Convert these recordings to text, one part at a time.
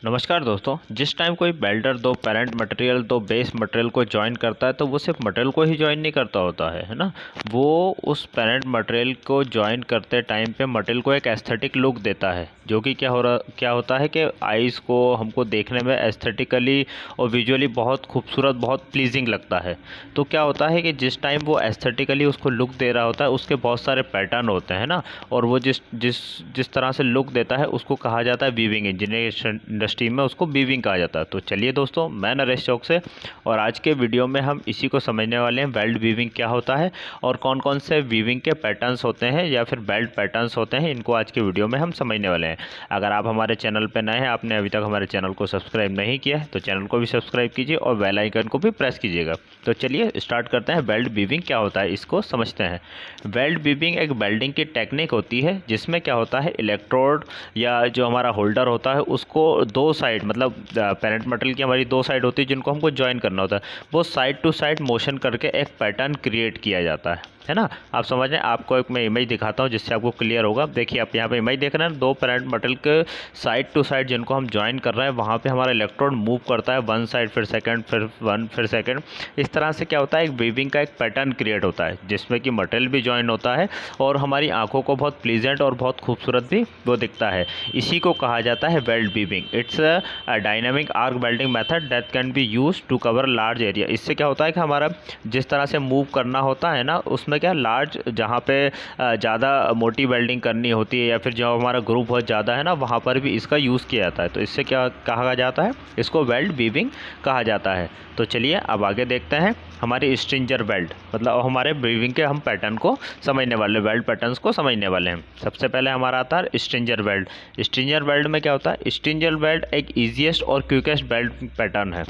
नमस्कार दोस्तों। जिस टाइम कोई वेल्डर दो पेरेंट मटेरियल दो बेस मटेरियल को ज्वाइन करता है तो वो सिर्फ मटेरियल को ही ज्वाइन नहीं करता होता है ना। वो उस पेरेंट मटेरियल को ज्वाइन करते टाइम पे मटेरियल को एक एस्थेटिक लुक देता है, जो कि क्या होता है कि आइज़ को हमको देखने में एस्थेटिकली और विजुअली बहुत खूबसूरत बहुत प्लीजिंग लगता है। तो क्या होता है कि जिस टाइम वो एस्थेटिकली उसको लुक दे रहा होता है उसके बहुत सारे पैटर्न होते हैं ना, और वो जिस जिस जिस तरह से लुक देता है उसको कहा जाता है वीविंग। इंजीनियरिंग इंडस्ट्री में उसको वीविंग कहा जाता है। तो चलिए दोस्तों, मैं नरेश चौक से, और आज के वीडियो में हम इसी को समझने वाले हैं, वेल्ड वीविंग क्या होता है और कौन कौन से वीविंग के पैटर्न्स होते हैं या फिर बेल्ट पैटर्न्स होते हैं, इनको आज के वीडियो में हम समझने वाले हैं। अगर आप हमारे चैनल पर नए हैं, आपने अभी तक हमारे चैनल को सब्सक्राइब नहीं किया है तो चैनल को भी सब्सक्राइब कीजिए और बेल आइकन को भी प्रेस कीजिएगा। तो चलिए स्टार्ट करते हैं। वेल्ड वीविंग क्या होता है इसको समझते हैं। वेल्ड वीविंग एक वेल्डिंग की टेक्निक होती है जिसमें क्या होता है, इलेक्ट्रोड या जो हमारा होल्डर होता है उसको दो साइड, मतलब पेरेंट मटेरियल की हमारी दो साइड होती है जिनको हमको ज्वाइन करना होता है, वो साइड टू साइड मोशन करके एक पैटर्न क्रिएट किया जाता है ना। आप समझ रहे हैं। आपको एक मैं इमेज दिखाता हूँ जिससे आपको क्लियर होगा। देखिए आप यहाँ पे इमेज देख रहे हैं, दो पेरेंट मटेरियल के साइड टू साइड जिनको हम ज्वाइन कर रहे हैं वहाँ पे हमारा इलेक्ट्रोड मूव करता है, वन साइड फिर सेकंड फिर वन फिर सेकंड। इस तरह से क्या होता है, एक वीविंग का एक पैटर्न क्रिएट होता है जिसमें कि मटेरियल भी ज्वाइन होता है और हमारी आंखों को बहुत प्लीजेंट और बहुत खूबसूरत भी वो दिखता है। इसी को कहा जाता है weld weaving. It's a dynamic arc welding method that can be use to cover large area. इससे क्या होता है कि हमारा जिस तरह से मूव करना होता है ना, उसमें क्या लार्ज, जहाँ पे ज़्यादा मोटी वेल्डिंग करनी होती है या फिर जो हमारा ग्रुप बहुत ज़्यादा है ना, वहाँ पर भी इसका यूज़ किया जाता है। तो इससे क्या कहा जाता है, इसको वेल्ड वीविंग कहा जाता है। तो चलिए अब आगे देखते हैं हमारी स्ट्रिंजर वेल्ड, मतलब हमारे वीविंग के हम पैटर्न को समझने वाले, वेल्ड पैटर्न्स को समझने वाले हैं। सबसे पहले हमारा आता है स्ट्रिंजर वेल्ड। स्ट्रिंजर वेल्ड में क्या होता है, स्ट्रिंजर वेल्ड एक ईजीएस्ट और क्विकेस्ट वेल्ड पैटर्न है।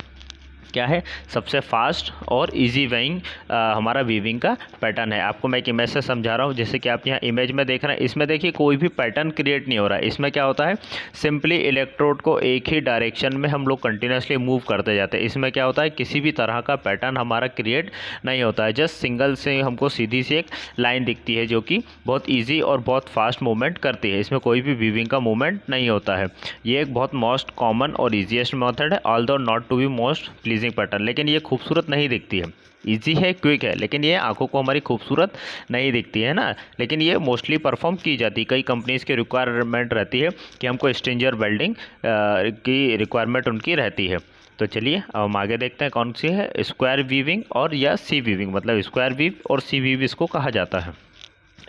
क्या है, सबसे फास्ट और इजी वेइंग हमारा वीविंग का पैटर्न है। आपको मैं एक इमेज से समझा रहा हूँ। जैसे कि आप यहाँ इमेज में देख रहे हैं, इसमें देखिए कोई भी पैटर्न क्रिएट नहीं हो रहा है। इसमें क्या होता है, सिंपली इलेक्ट्रोड को एक ही डायरेक्शन में हम लोग कंटिन्यूसली मूव करते जाते हैं। इसमें क्या होता है, किसी भी तरह का पैटर्न हमारा क्रिएट नहीं होता है। जस्ट सिंगल से हमको सीधी सी एक लाइन दिखती है जो कि बहुत ईजी और बहुत फास्ट मूवमेंट करती है। इसमें कोई भी वीविंग का मूवमेंट नहीं होता है। ये एक बहुत मोस्ट कॉमन और ईजीएस्ट मेथड है, although not to be most pleasing pattern. लेकिन ये खूबसूरत नहीं दिखती है। इजी है, क्विक है, लेकिन ये आंखों को हमारी खूबसूरत नहीं दिखती है ना। लेकिन ये मोस्टली परफॉर्म की जाती है। कई कंपनीज की रिक्वायरमेंट रहती है कि हमको स्ट्रिंजर वेल्डिंग की रिक्वायरमेंट उनकी रहती है। तो चलिए अब हम आगे देखते हैं कौन सी है, स्क्वायर वीविंग और या सी वीविंग। मतलब स्क्वायर वीव और सी वीव इसको कहा जाता है।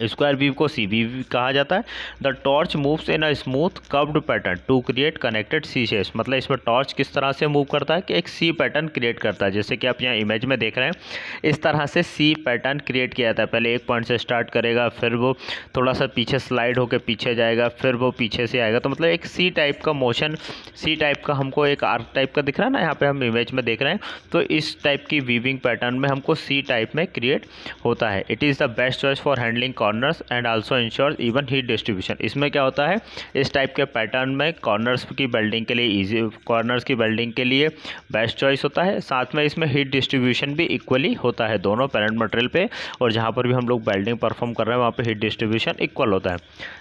स्क्वायर वीव को सी वीव कहा जाता है। The torch moves in a smooth curved pattern to create connected C shapes. मतलब इसमें टॉर्च किस तरह से मूव करता है कि एक सी पैटर्न क्रिएट करता है। जैसे कि आप यहाँ इमेज में देख रहे हैं, इस तरह से सी पैटर्न क्रिएट किया जाता है। पहले एक पॉइंट से स्टार्ट करेगा, फिर वो थोड़ा सा पीछे स्लाइड होकर पीछे जाएगा, फिर वो पीछे से आएगा। तो मतलब एक सी टाइप का मोशन, सी टाइप का हमको एक आर्क टाइप का दिख रहा है ना, यहाँ पे हम इमेज में देख रहे हैं। तो इस टाइप की वीविंग पैटर्न में हमको सी टाइप में क्रिएट होता है। It is the best choice for handling corners and also ensure even heat distribution. इसमें क्या होता है, इस टाइप के पैटर्न में कॉर्नर्स की वेल्डिंग के लिए ईजी, कॉर्नर्स की वेल्डिंग के लिए बेस्ट चॉइस होता है। साथ में इसमें हीट डिस्ट्रीब्यूशन भी इक्वली होता है दोनों पेरेंट मटेरियल पे, और जहाँ पर भी हम लोग वेल्डिंग परफॉर्म कर रहे हैं वहाँ पे हीट डिस्ट्रीब्यूशन इक्वल होता है।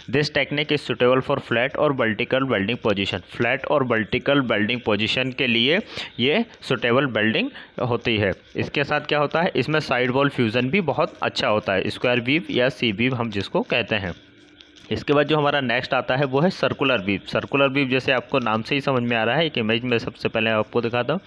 This technique is suitable for flat और वर्टिकल वेल्डिंग पोजिशन। फ्लैट और वर्टिकल वेल्डिंग पोजिशन के लिए ये सुटेबल वेल्डिंग होती है। इसके साथ क्या होता है, इसमें साइड वॉल फ्यूज़न भी बहुत अच्छा होता है, स्क्वायर वीव या सी वीव हम जिसको कहते हैं। इसके बाद जो हमारा नेक्स्ट आता है वो है सर्कुलर वीव। सर्कुलर वीव जैसे आपको नाम से ही समझ में आ रहा है, एक इमेज में सबसे पहले आपको दिखाता हूँ।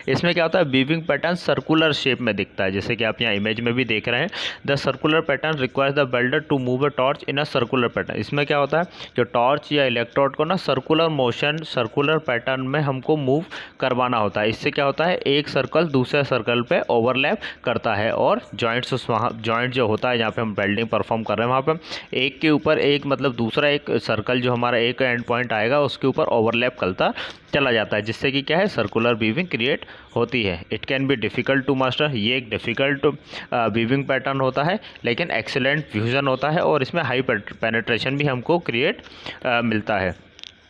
इसमें क्या होता है, वीविंग पैटर्न सर्कुलर शेप में दिखता है। जैसे कि आप यहाँ इमेज में भी देख रहे हैं, the circular pattern requires the welder to move a torch in a circular pattern. इसमें क्या होता है, जो टॉर्च या इलेक्ट्रोड को ना सर्कुलर मोशन, सर्कुलर पैटर्न में हमको मूव करवाना होता है। इससे क्या होता है, एक सर्कल दूसरे सर्कल पे ओवरलैप करता है और जॉइंट्स, वहाँ जॉइंट जो होता है जहाँ पे हम वेल्डिंग परफॉर्म कर रहे हैं वहाँ पे एक के ऊपर एक, मतलब दूसरा एक सर्कल जो हमारा एक एंड पॉइंट आएगा उसके ऊपर ओवरलैप करता चला जाता है, जिससे कि क्या है, सर्कुलर वीविंग क्रिएट होती है। It can be difficult to master. ये एक डिफ़िकल्ट वीविंग पैटर्न होता है, लेकिन एक्सीलेंट फ्यूजन होता है और इसमें हाई पेनिट्रेशन भी हमको क्रिएट मिलता है।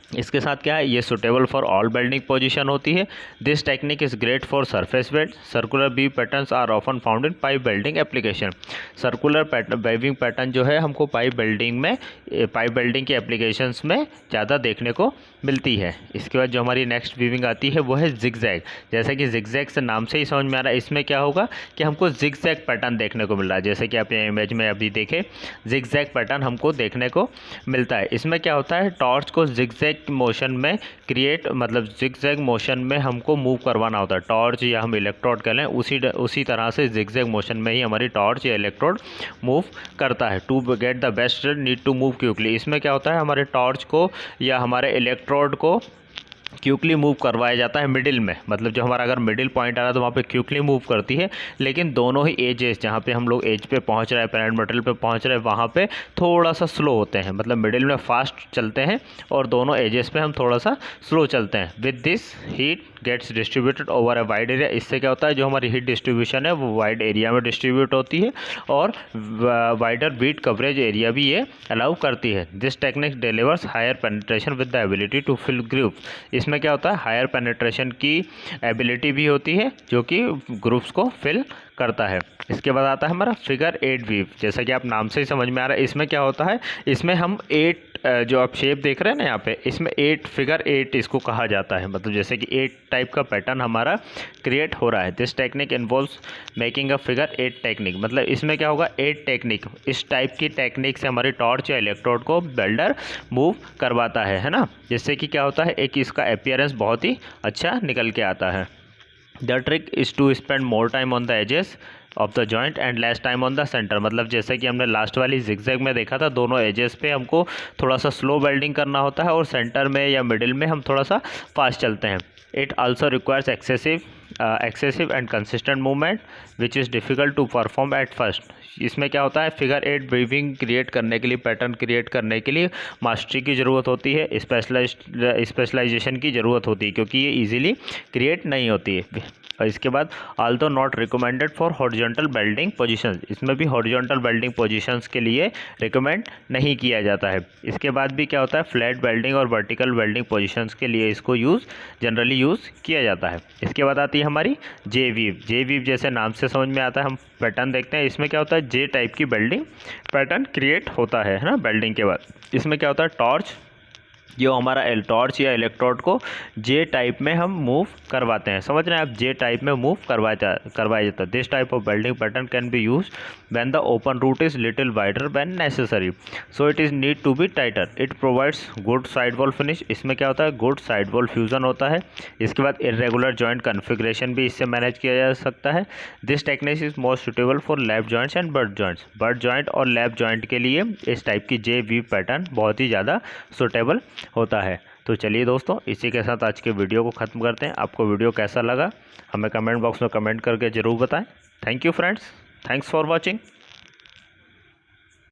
इसके साथ क्या है, ये suitable for all welding position होती है। This technique is great for surface weld. Circular weave patterns are often found in pipe welding application. Circular weaving pattern जो है हमको पाइप वेल्डिंग के एप्लीकेशंस में ज़्यादा देखने को मिलती है। इसके बाद जो हमारी नेक्स्ट वीविंग आती है वो है जिगजैग। जैसे कि जिगजैग से नाम से ही समझ में आ रहा है, इसमें क्या होगा कि हमको जिगजैग पैटर्न देखने को मिल रहा है। जैसे कि आप ये इमेज में अभी देखें, जिगजैग पैटर्न हमको देखने को मिलता है। इसमें क्या होता है, टॉर्च को जिगजैग मोशन में जिगजैग मोशन में हमको मूव करवाना होता है। टॉर्च या हम इलेक्ट्रोड कह लें, उसी तरह से जिगजैग मोशन में ही हमारी टॉर्च या इलेक्ट्रोड मूव करता है। To get the best need to move quickly. इसमें क्या होता है, हमारे टॉर्च को या हमारे इलेक्ट्रोड को क्विकली मूव करवाया जाता है मिडिल में। मतलब जो हमारा अगर मिडिल पॉइंट आ रहा है तो वहाँ पे क्विकली मूव करती है, लेकिन दोनों ही एजेस, जहाँ पे हम लोग एज पे पहुँच रहे हैं, पेरेंट मटेरियल पे पहुँच रहे हैं, वहाँ पे थोड़ा सा स्लो होते हैं। मतलब मिडिल में फास्ट चलते हैं और दोनों एजेस पे हम थोड़ा सा स्लो चलते हैं। With this heat gets distributed over a wide area. इससे क्या होता है, जो हमारी हीट डिस्ट्रीब्यूशन है वो वाइड एरिया में डिस्ट्रीब्यूट होती है और वाइडर बीट कवरेज एरिया भी ये अलाउ करती है। This technique delivers higher penetration with the ability to fill groups. इसमें क्या होता है, हायर पेनिट्रेशन की एबिलिटी भी होती है जो कि ग्रुप्स को फिल करता है। इसके बाद आता है हमारा फिगर 8 वीव। जैसा कि आप नाम से ही समझ में आ रहा है, इसमें क्या होता है, इसमें हम 8 जो आप शेप देख रहे हैं ना यहाँ पे, इसमें 8 फिगर 8 इसको कहा जाता है। मतलब जैसे कि 8 टाइप का पैटर्न हमारा क्रिएट हो रहा है। This technique involves making a figure 8 technique. मतलब इसमें क्या होगा, 8 टेक्निक, इस टाइप की टेक्निक से हमारी टॉर्च या इलेक्ट्रोड को वेल्डर मूव करवाता है ना। जिससे कि क्या होता है, एक इसका अपीयरेंस बहुत ही अच्छा निकल के आता है। The trick is to spend more time on the edges of the joint and less time on the centre. मतलब जैसे कि हमने लास्ट वाली जिगजैग में देखा था, दोनों एजेस पे हमको थोड़ा सा स्लो वेल्डिंग करना होता है और सेंटर में या मिडिल में हम थोड़ा सा फास्ट चलते हैं। It also requires excessive and consistent movement which is difficult to perform at first. इसमें क्या होता है, फिगर 8 वीविंग क्रिएट करने के लिए, पैटर्न क्रिएट करने के लिए मास्टरी की ज़रूरत होती है, स्पेशलाइजेशन की ज़रूरत होती है, क्योंकि ये इजीली क्रिएट नहीं होती है। और इसके बाद also not recommended for horizontal welding positions. इसमें भी हॉरिजॉन्टल वेल्डिंग पोजीशंस के लिए रिकमेंड नहीं किया जाता है। इसके बाद भी क्या होता है, फ्लैट वेल्डिंग और वर्टिकल वेल्डिंग पोजीशंस के लिए इसको जनरली यूज़ किया जाता है। इसके बाद आती है हमारी जे वीव। जे वीव जैसे नाम से समझ में आता है, हम पैटर्न देखते हैं। इसमें क्या होता है, जे टाइप की वेल्डिंग पैटर्न क्रिएट होता है ना वेल्डिंग के बाद। इसमें क्या होता है, टॉर्च, जो हमारा टॉर्च या इलेक्ट्रोड को जे टाइप में हम मूव करवाते हैं। समझ रहे हैं आप, जे टाइप में मूव करवाया जाता है। This type of welding pattern can be use when the open root is little wider when necessary, so it is need to be tighter. It provides good side wall finish. इसमें क्या होता है, good side wall fusion होता है। इसके बाद irregular joint configuration भी इससे मैनेज किया जा सकता है। This technique is most suitable for lap joints and but joints. Butt joint और लैप जॉइंट के लिए इस टाइप की जे वीव पैटर्न बहुत ही ज़्यादा सुटेबल होता है। तो चलिए दोस्तों, इसी के साथ आज के वीडियो को ख़त्म करते हैं। आपको वीडियो कैसा लगा हमें कमेंट बॉक्स में कमेंट करके ज़रूर बताएं। Thank you friends, thanks for watching.